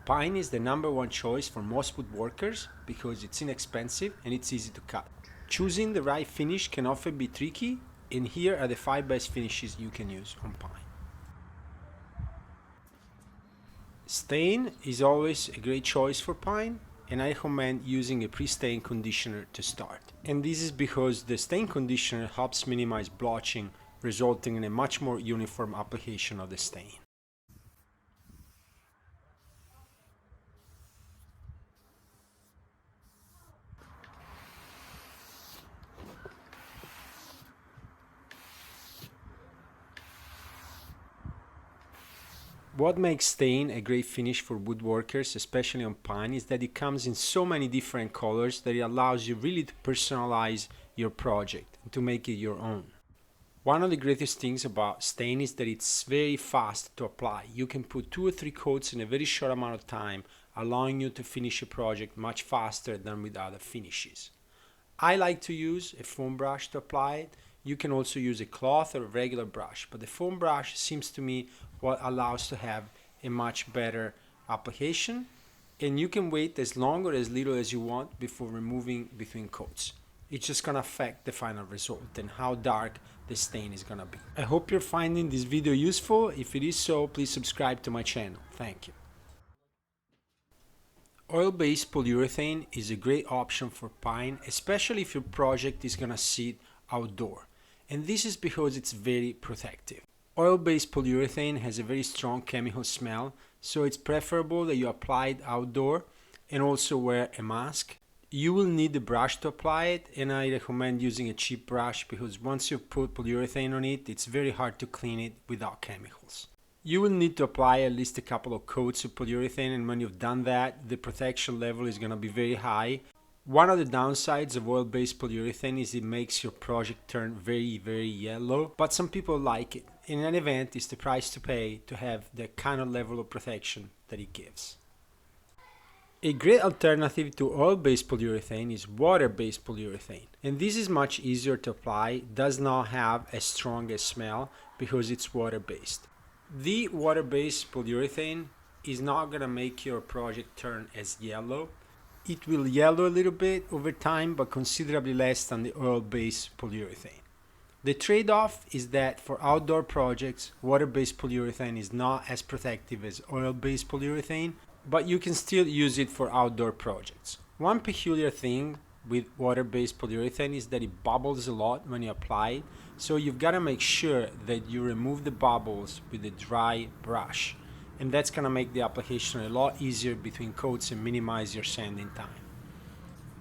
Pine is the #1 choice for most woodworkers because it's inexpensive and it's easy to cut. Choosing the right finish can often be tricky, and here are the 5 best finishes you can use on pine. Stain is always a great choice for pine, and I recommend using a pre-stain conditioner to start. And this is because the stain conditioner helps minimize blotching, resulting in a much more uniform application of the stain. What makes stain a great finish for woodworkers, especially on pine, is that it comes in so many different colors that it allows you really to personalize your project and to make it your own. One of the greatest things about stain is that it's very fast to apply. You can put 2 or 3 coats in a very short amount of time, allowing you to finish a project much faster than with other finishes. I like to use a foam brush to apply it. You can also use a cloth or a regular brush, but the foam brush seems to me what allows to have a much better application, and you can wait as long or as little as you want before removing between coats. It's just gonna affect the final result and how dark the stain is gonna be. I hope you're finding this video useful. If it is so, please subscribe to my channel. Thank you. Oil-based polyurethane is a great option for pine, especially if your project is gonna sit outdoor. And this is because it's very protective. Oil-based polyurethane has a very strong chemical smell, so it's preferable that you apply it outdoor and also wear a mask. You will need a brush to apply it, and I recommend using a cheap brush because once you put polyurethane on it, it's very hard to clean it without chemicals. You will need to apply at least a couple of coats of polyurethane, and when you've done that, the protection level is going to be very high. One of the downsides of oil-based polyurethane is it makes your project turn very, very yellow, but some people like it. In an event, it's the price to pay to have the kind of level of protection that it gives. A great alternative to oil-based polyurethane is water-based polyurethane, and this is much easier to apply, does not have as strong a smell because it's water-based. The water-based polyurethane is not going to make your project turn as yellow. It will yellow a little bit over time, but considerably less than the oil-based polyurethane. The trade-off is that for outdoor projects, water-based polyurethane is not as protective as oil-based polyurethane, but you can still use it for outdoor projects. One peculiar thing with water-based polyurethane is that it bubbles a lot when you apply it, so you've got to make sure that you remove the bubbles with a dry brush. And that's going to make the application a lot easier between coats and minimize your sanding time.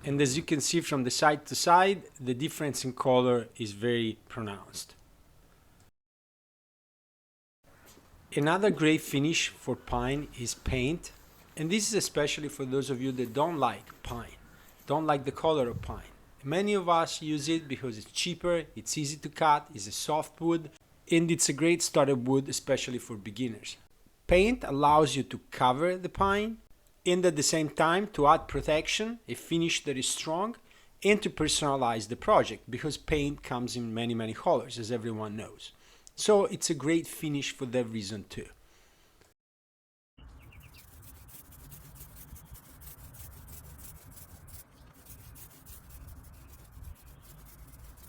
And as you can see from the side to side, the difference in color is very pronounced. Another great finish for pine is paint, and this is especially for those of you that don't like pine, don't like the color of pine. Many of us use it because it's cheaper, it's easy to cut, it's a soft wood, and it's a great starter wood, especially for beginners. Paint allows you to cover the pine and at the same time to add protection, a finish that is strong, and to personalize the project because paint comes in many colors, as everyone knows. So it's a great finish for that reason too.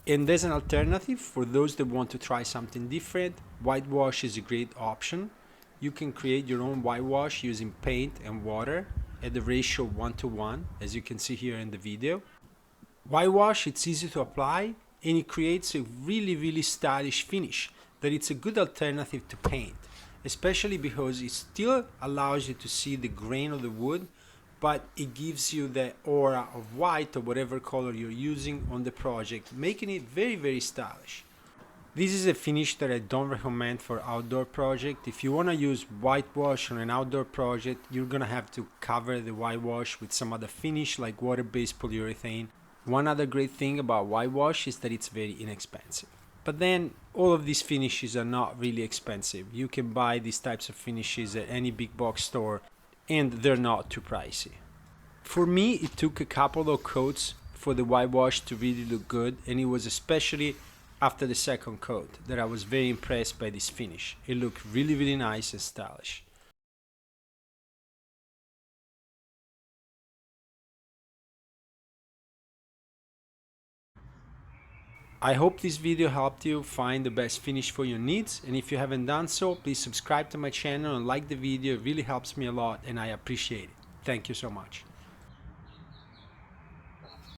And as an alternative, for those that want to try something different, whitewash is a great option. You can create your own whitewash using paint and water at the ratio 1:1, as you can see here in the video. Whitewash, it's easy to apply and it creates a really stylish finish that it's a good alternative to paint, especially because it still allows you to see the grain of the wood, but it gives you the aura of white or whatever color you're using on the project, making it very stylish. This is a finish that I don't recommend for outdoor project. If you want to use whitewash on an outdoor project, you're going to have to cover the whitewash with some other finish like water-based polyurethane. One other great thing about whitewash is that it's very inexpensive. But then all of these finishes are not really expensive. You can buy these types of finishes at any big box store and they're not too pricey. For me, it took a couple of coats for the whitewash to really look good, and it was especially after the second coat that I was very impressed by this finish. It looked really nice and stylish. I hope this video helped you find the best finish for your needs, and if you haven't done so, please subscribe to my channel and like the video. It really helps me a lot and I appreciate it. Thank you so much.